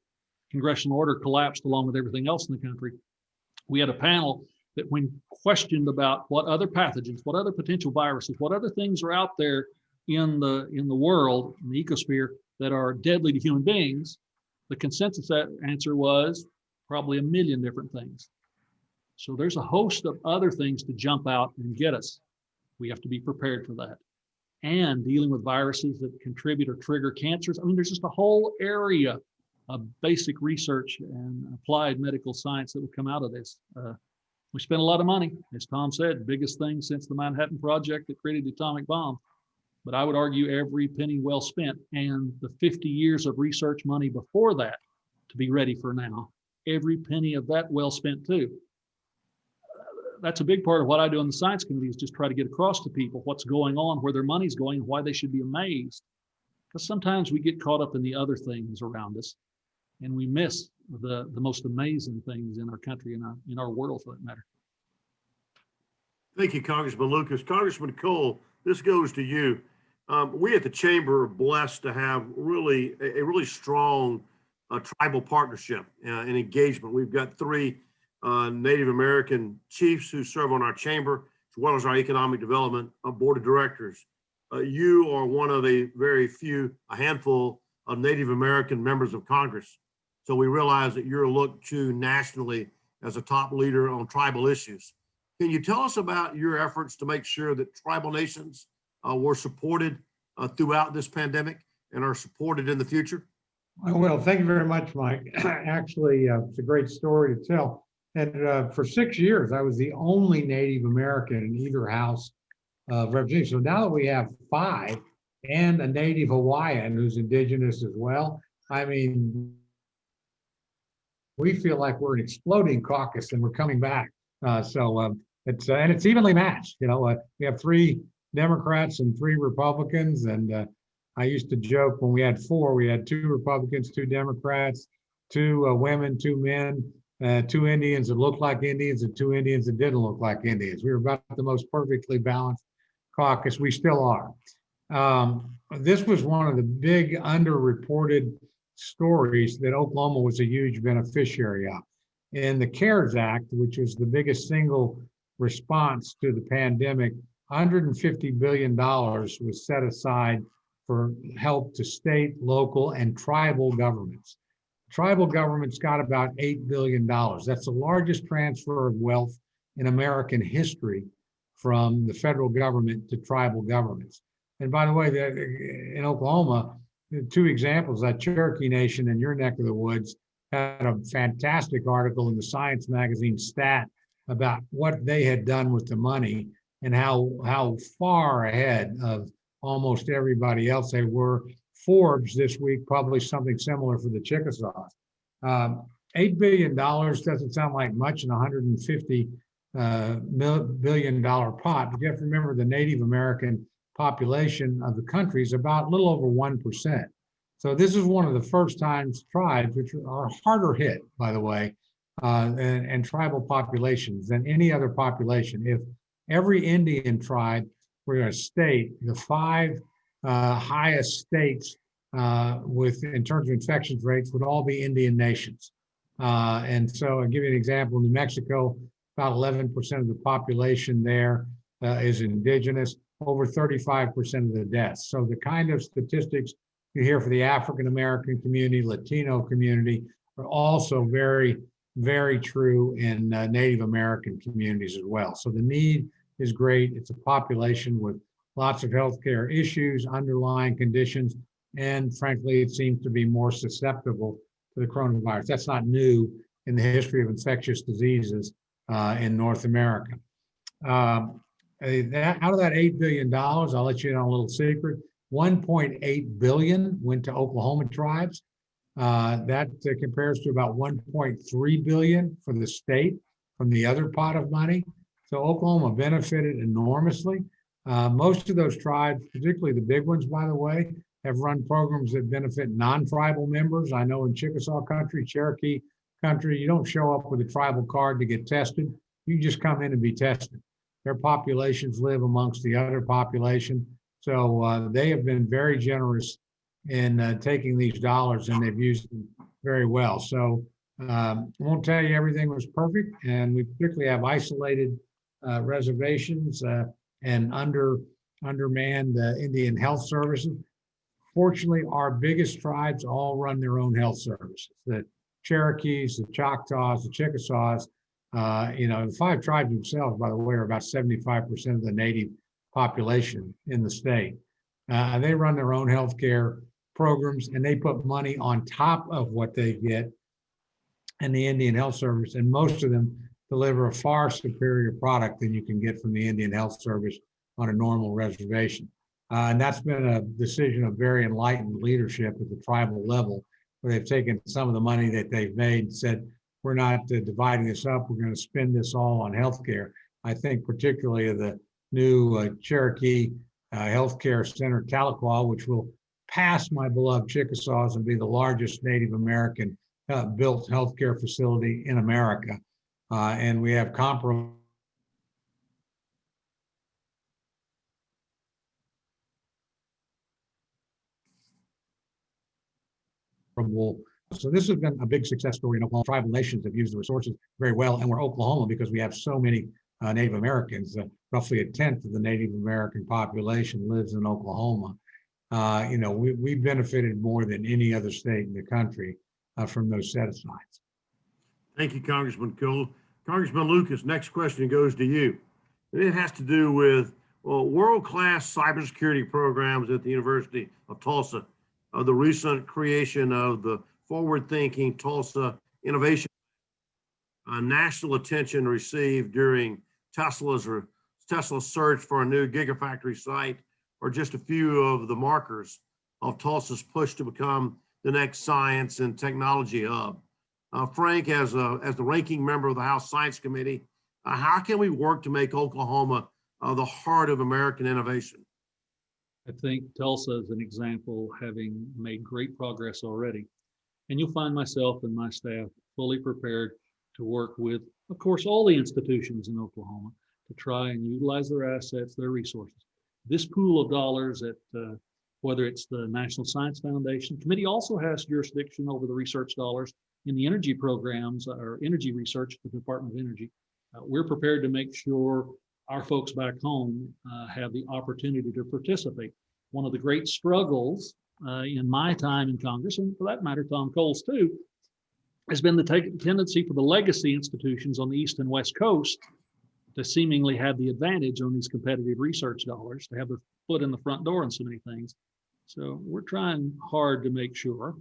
Congressional order collapsed along with everything else in the country, we had a panel that, when questioned about what other pathogens, what other potential viruses, what other things are out there in the world, in the ecosphere, that are deadly to human beings, the consensus answer was probably 1 million different things. So there's a host of other things to jump out and get us. We have to be prepared for that. And dealing with viruses that contribute or trigger cancers. I mean, there's just a whole area of basic research and applied medical science that will come out of this. We spent a lot of money, as Tom said, biggest thing since the Manhattan Project that created the atomic bomb. But I would argue every penny well spent, and the 50 years of research money before that to be ready for now, every penny of that well spent too. That's a big part of what I do in the Science Committee, is just try to get across to people what's going on, where their money's going, and why they should be amazed. Because sometimes we get caught up in the other things around us, and we miss the most amazing things in our country and in our world, for that matter. Thank you, Congressman Lucas. Congressman Cole, this goes to you. We at the Chamber are blessed to have a really strong tribal partnership and engagement. We've got 3 Native American chiefs who serve on our chamber, as well as our Economic Development Board of Directors. You are one of a very few, a handful of Native American members of Congress. So we realize that you're looked to nationally as a top leader on tribal issues. Can you tell us about your efforts to make sure that tribal nations were supported throughout this pandemic and are supported in the future? Well, thank you very much, Mike. Actually, it's a great story to tell. And for 6 years, I was the only Native American in either house of representation. So now that we have 5 and a Native Hawaiian who's indigenous as well, I mean, we feel like we're an exploding caucus and we're coming back. It's evenly matched. We have 3 Democrats and 3 Republicans. And I used to joke when we had 4, we had 2 Republicans, 2 Democrats, 2 women, 2 men, 2 Indians that looked like Indians, and 2 Indians that didn't look like Indians. We were about the most perfectly balanced caucus. We still are. This was one of the big underreported stories that Oklahoma was a huge beneficiary of. In the CARES Act, which was the biggest single response to the pandemic, $150 billion was set aside for help to state, local, and tribal governments. Tribal governments got about $8 billion. That's the largest transfer of wealth in American history from the federal government to tribal governments. And by the way, in Oklahoma, 2 examples, that Cherokee Nation in your neck of the woods had a fantastic article in the Science magazine Stat about what they had done with the money and how far ahead of almost everybody else they were. Forbes this week published something similar for the Chickasaws. $8 billion doesn't sound like much in a $150 billion pot, but you have to remember the Native American population of the country is about a little over 1%. So this is one of the first times tribes, which are harder hit, by the way, and tribal populations than any other population. If every Indian tribe were a state, the 5 highest states in terms of infections rates would all be Indian nations. And so I'll give you an example. New Mexico, about 11% of the population there is indigenous, over 35% of the deaths. So the kind of statistics you hear for the African American community, Latino community, are also very, very true in Native American communities as well. So the need is great. It's a population with lots of healthcare issues, underlying conditions, and frankly, it seems to be more susceptible to the coronavirus. That's not new in the history of infectious diseases in North America. Out of that $8 billion, I'll let you in on a little secret. 1.8 billion went to Oklahoma tribes. That compares to about 1.3 billion for the state from the other pot of money. So Oklahoma benefited enormously. Most of those tribes, particularly the big ones, by the way, have run programs that benefit non-tribal members. I know in Chickasaw country, Cherokee country, you don't show up with a tribal card to get tested. You just come in and be tested. Their populations live amongst the other population. So they have been very generous in taking these dollars, and they've used them very well. So I won't tell you everything was perfect, and we particularly have isolated reservations and undermanned Indian health services. Fortunately, our biggest tribes all run their own health services. The Cherokees, the Choctaws, the Chickasaws, the 5 tribes themselves, by the way, are about 75% of the native population in the state. They run their own healthcare programs, and they put money on top of what they get in the Indian Health Service, and most of them deliver a far superior product than you can get from the Indian Health Service on a normal reservation. And that's been a decision of very enlightened leadership at the tribal level, where they've taken some of the money that they've made and said, we're not dividing this up, we're going to spend this all on healthcare. I think particularly of the new Cherokee Healthcare Center, Tahlequah, which will pass my beloved Chickasaws and be the largest Native American built healthcare facility in America. And we have comparable So this has been a big success story in Oklahoma. Tribal nations have used the resources very well, and we're Oklahoma because we have so many Native Americans. Roughly a tenth of the Native American population lives in Oklahoma. We benefited more than any other state in the country from those set-asides. Thank you, Congressman Cole. Congressman Lucas, next question goes to you. And it has to do with world-class cybersecurity programs at the University of Tulsa. The recent creation of the forward-thinking Tulsa Innovation, national attention received during Tesla's search for a new gigafactory site, are just a few of the markers of Tulsa's push to become the next science and technology hub. Frank, as the ranking member of the House Science Committee, how can we work to make Oklahoma the heart of American innovation? I think Tulsa is an example, having made great progress already. And you'll find myself and my staff fully prepared to work with, of course, all the institutions in Oklahoma to try and utilize their assets, their resources. This pool of dollars at whether it's the National Science Foundation, committee also has jurisdiction over the research dollars in the energy programs or energy research at the Department of Energy. We're prepared to make sure our folks back home have the opportunity to participate. One of the great struggles in my time in Congress, and for that matter, Tom Cole's too, has been the tendency for the legacy institutions on the East and West Coast to seemingly have the advantage on these competitive research dollars, to have a foot in the front door on so many things. So we're trying hard to make sure,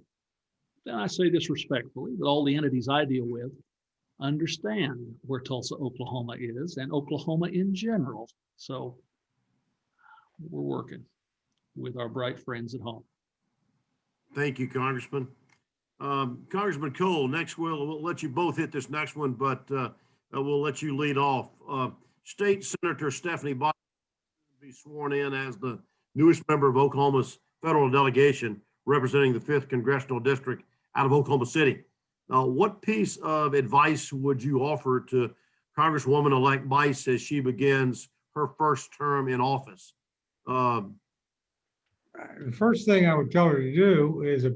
and I say this respectfully, that all the entities I deal with understand where Tulsa, Oklahoma is, and Oklahoma in general. So we're working with our bright friends at home. Thank you, Congressman. Congressman Cole, next we'll let you both hit this next one, but we'll let you lead off. State Senator Stephanie Bottoms will be sworn in as the newest member of Oklahoma's federal delegation representing the 5th Congressional District out of Oklahoma City. What piece of advice would you offer to Congresswoman-elect Bice as she begins her first term in office? The first thing I would tell her to do is a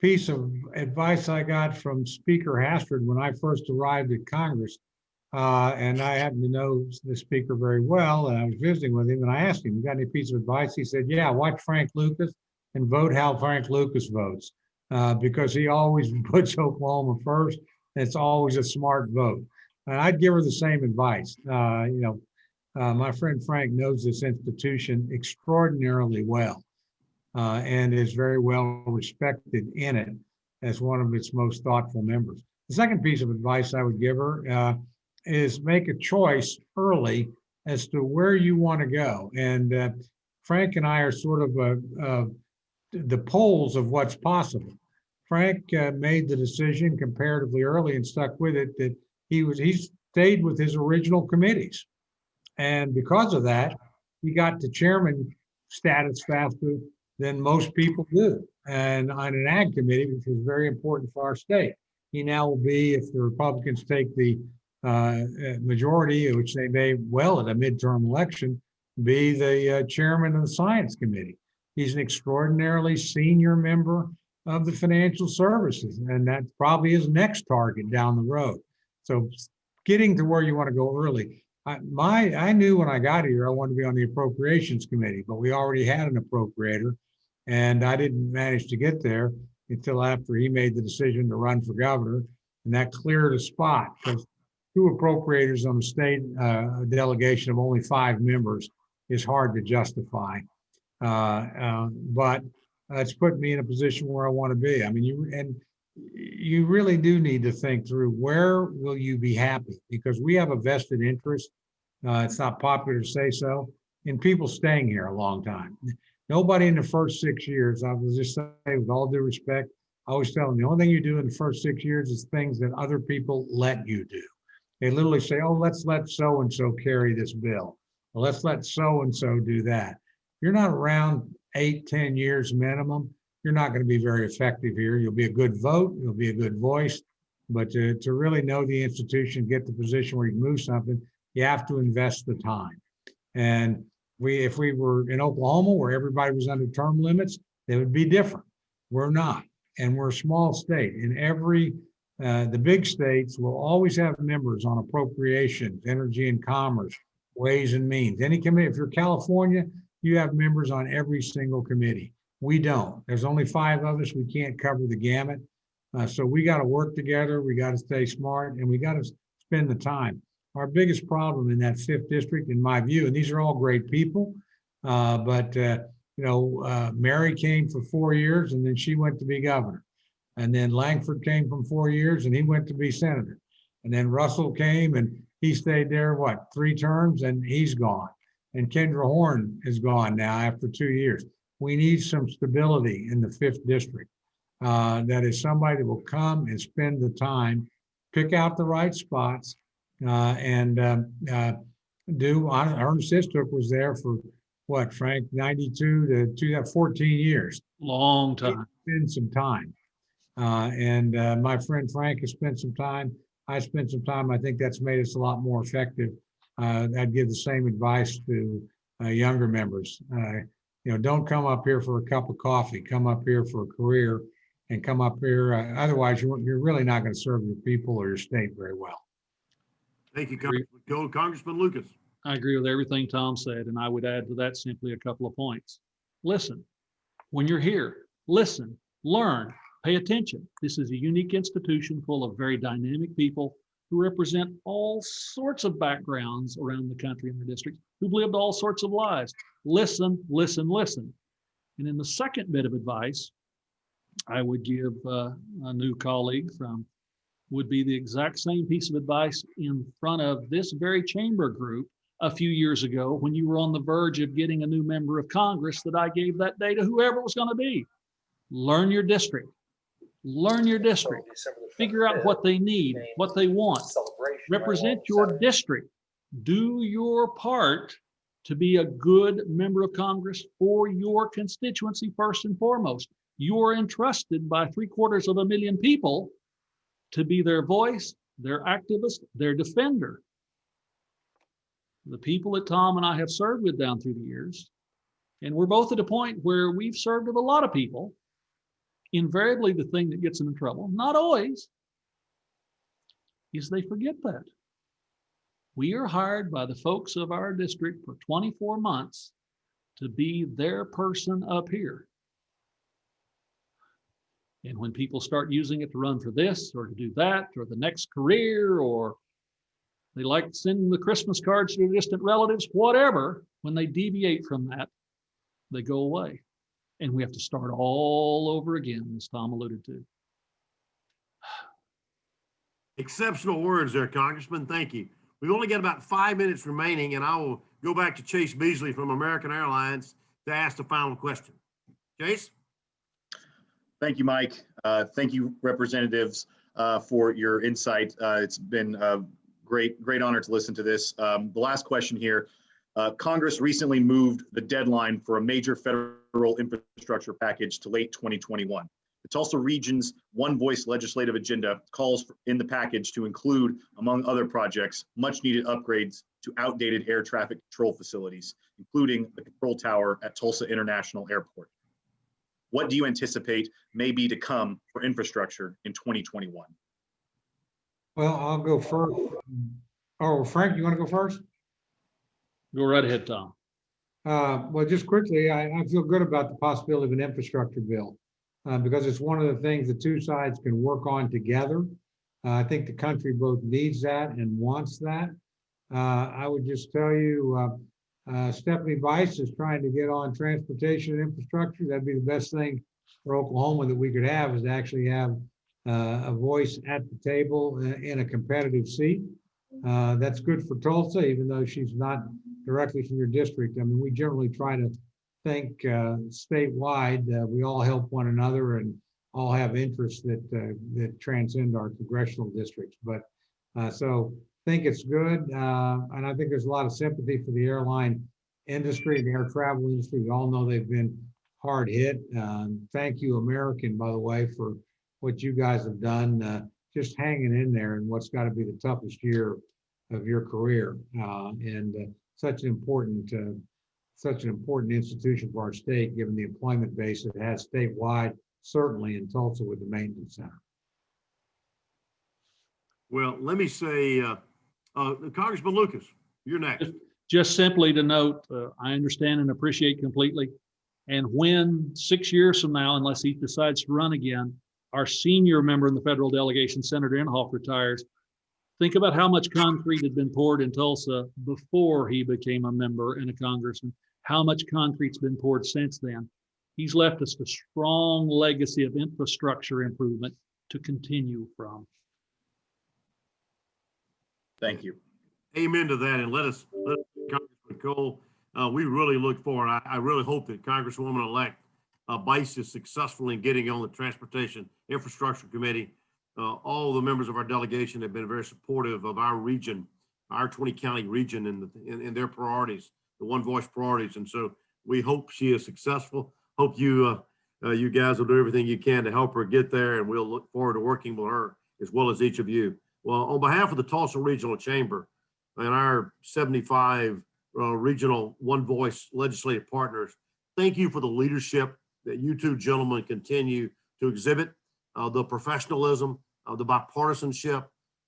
piece of advice I got from Speaker Hastert when I first arrived at Congress. And I happen to know the speaker very well, and I was visiting with him, and I asked him, "You got any piece of advice?" He said, "Yeah, watch Frank Lucas and vote how Frank Lucas votes, because he always puts Oklahoma first, and it's always a smart vote." And I'd give her the same advice. My friend Frank knows this institution extraordinarily well, and is very well respected in it as one of its most thoughtful members. The second piece of advice I would give her is make a choice early as to where you want to go. And Frank and I are sort of the poles of what's possible. Frank made the decision comparatively early and stuck with it that he stayed with his original committees. And because of that, he got to chairman status faster than most people do. And on an ag committee, which is very important for our state, he now will be, if the Republicans take the majority, which they may well at a midterm election, be the chairman of the Science Committee. He's an extraordinarily senior member of the financial services, and that's probably his next target down the road. So getting to where you want to go early. I knew when I got here I wanted to be on the Appropriations Committee, but we already had an appropriator, and I didn't manage to get there until after he made the decision to run for governor, and that cleared a spot because 2 appropriators on a state delegation of only 5 members is hard to justify. But it's put me in a position where I want to be. I mean, you really do need to think through where will you be happy, because we have a vested interest. It's not popular to say so, in people staying here a long time. Nobody in the first 6 years, I will just say with all due respect, I always tell them the only thing you do in the first 6 years is things that other people let you do. They literally say, "Oh, let's let so-and-so carry this bill. Well, let's let so-and-so do that." You're not around 8, 10 years minimum. You're not going to be very effective here. You'll be a good vote. You'll be a good voice. But to really know the institution, get the position where you can move something, you have to invest the time. And if we were in Oklahoma where everybody was under term limits, they would be different. We're not. And we're a small state. In the big states will always have members on appropriations, energy and commerce, ways and means. Any committee, if you're California, you have members on every single committee. We don't. There's only 5 of us. We can't cover the gamut. So we got to work together. We got to stay smart, and we got to spend the time. Our biggest problem in that 5th district, in my view, and these are all great people, but Mary came for 4 years, and then she went to be governor. And then Langford came from 4 years, and he went to be senator. And then Russell came, and he stayed there, 3 terms, and he's gone. And Kendra Horn is gone now after 2 years. We need some stability in the 5th district. That is somebody that will come and spend the time, pick out the right spots, and do. Ernest Istook was there for Frank, 92 to 14 years. Long time. Spend some time. And my friend Frank has spent some time. I spent some time. I think that's made us a lot more effective. I'd give the same advice to younger members. Don't come up here for a cup of coffee. Come up here for a career, and come up here. Otherwise, you're really not going to serve your people or your state very well. Thank you, Congressman. Go to Congressman Lucas. I agree with everything Tom said, and I would add to that simply a couple of points. Listen. When you're here, listen, learn, pay attention. This is a unique institution full of very dynamic people who represent all sorts of backgrounds around the country in their districts, who've lived all sorts of lives. Listen, listen, listen. And in the second bit of advice, I would give a new colleague would be the exact same piece of advice in front of this very chamber group a few years ago when you were on the verge of getting a new member of Congress that I gave that day to whoever it was going to be. Learn your district. Learn your district. Figure out what they need, what they want. Represent your district. Do your part to be a good member of Congress for your constituency first and foremost. You are entrusted by 750,000 people to be their voice, their activist, their defender. The people that Tom and I have served with down through the years, and we're both at a point where we've served with a lot of people, invariably the thing that gets them in trouble, not always, is they forget that. We are hired by the folks of our district for 24 months to be their person up here. And when people start using it to run for this or to do that or the next career, or they like sending the Christmas cards to their distant relatives, whatever, when they deviate from that, they go away. And we have to start all over again, as Tom alluded to. Exceptional words there, Congressman. Thank you. We've only got about 5 minutes remaining, and I will go back to Chase Beasley from American Airlines to ask the final question. Chase? Thank you, Mike. Thank you, representatives, for your insight. It's been a great honor to listen to this. The last question here. Congress recently moved the deadline for a major federal infrastructure package to late 2021. The Tulsa region's One Voice legislative agenda calls in the package to include, among other projects, much needed upgrades to outdated air traffic control facilities, including the control tower at Tulsa International Airport. What do you anticipate may be to come for infrastructure in 2021? Well, I'll go first. Oh, Frank, you want to go first? Go right ahead, Tom. Well, just quickly, I feel good about the possibility of an infrastructure bill because it's one of the things the two sides can work on together. I think the country both needs that and wants that. I would just tell you, Stephanie Bice is trying to get on transportation and infrastructure. That'd be the best thing for Oklahoma that we could have, is to actually have a voice at the table in a competitive seat. That's good for Tulsa, even though she's not directly from your district. I mean, we generally try to think statewide. We all help one another and all have interests that transcend our congressional districts. But so I think it's good. And I think there's a lot of sympathy for the airline industry, the air travel industry. We all know they've been hard hit. Thank you, American, by the way, for what you guys have done, just hanging in there in what's got to be the toughest year of your career. And such an important institution for our state, given the employment base it has statewide, certainly in Tulsa with the maintenance center. Well, let me say, Congressman Lucas, you're next. Just simply to note, I understand and appreciate completely. And when 6 years from now, unless he decides to run again, our senior member in the federal delegation, Senator Inhofe, retires, think about how much concrete had been poured in Tulsa before he became a member and a congressman, how much concrete's been poured since then. He's left us a strong legacy of infrastructure improvement to continue from. Thank you. Amen to that. And let us Congressman Cole, we really look forward. I really hope that Congresswoman-elect Bice is successful in getting on the Transportation Infrastructure Committee. All the members of our delegation have been very supportive of our region, our 20-county region, in their priorities, the One Voice priorities. And so we hope she is successful. Hope you guys will do everything you can to help her get there, and we'll look forward to working with her as well as each of you. Well, on behalf of the Tulsa Regional Chamber and our 75 regional One Voice legislative partners, thank you for the leadership that you two gentlemen continue to exhibit, the professionalism, the bipartisanship,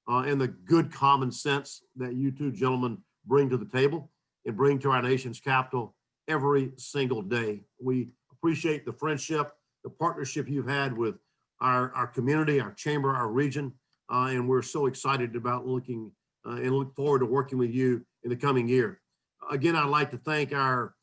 and the good common sense that you two gentlemen bring to the table and bring to our nation's capital every single day. We appreciate the friendship, the partnership you've had with our community, our chamber, our region. and we're so excited about looking and look forward to working with you in the coming year. Again, I'd like to thank our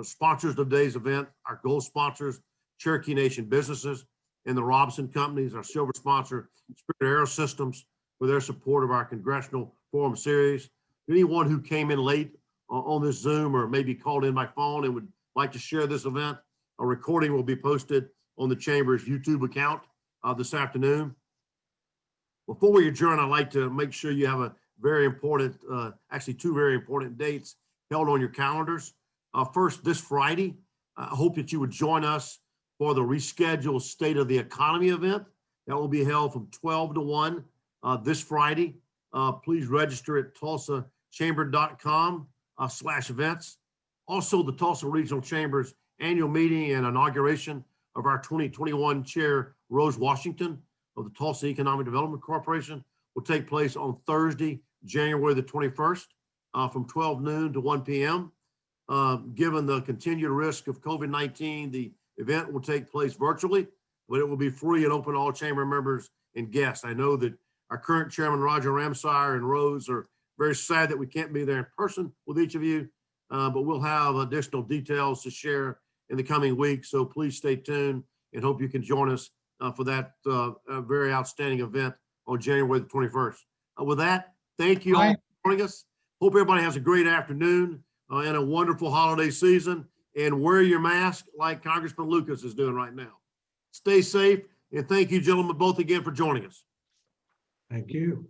sponsors of today's event, our gold sponsors, Cherokee Nation Businesses and the Robinson Companies, our silver sponsor, Spirit Aero Systems, for their support of our Congressional Forum series. Anyone who came in late on this Zoom or maybe called in by phone and would like to share this event, a recording will be posted on the Chamber's YouTube account this afternoon. Before we adjourn, I'd like to make sure you have a very important, actually two very important dates held on your calendars. First, this Friday, I hope that you would join us for the rescheduled State of the Economy event that will be held from 12 to 1 this Friday. Please register at tulsachamber.com/events. Also, the Tulsa Regional Chamber's annual meeting and inauguration of our 2021 Chair, Rose Washington of the Tulsa Economic Development Corporation, will take place on Thursday, January the 21st from 12 noon to 1 p.m. Given the continued risk of COVID-19, the event will take place virtually, but it will be free and open to all chamber members and guests. I know that our current chairman, Roger Ramsire, and Rose are very sad that we can't be there in person with each of you, but we'll have additional details to share in the coming weeks. So please stay tuned and hope you can join us for that very outstanding event on January the 21st. With that, thank you all for joining us. Hope everybody has a great afternoon and a wonderful holiday season, and wear your mask like Congressman Lucas is doing right now. Stay safe, and thank you, gentlemen, both again for joining us. Thank you.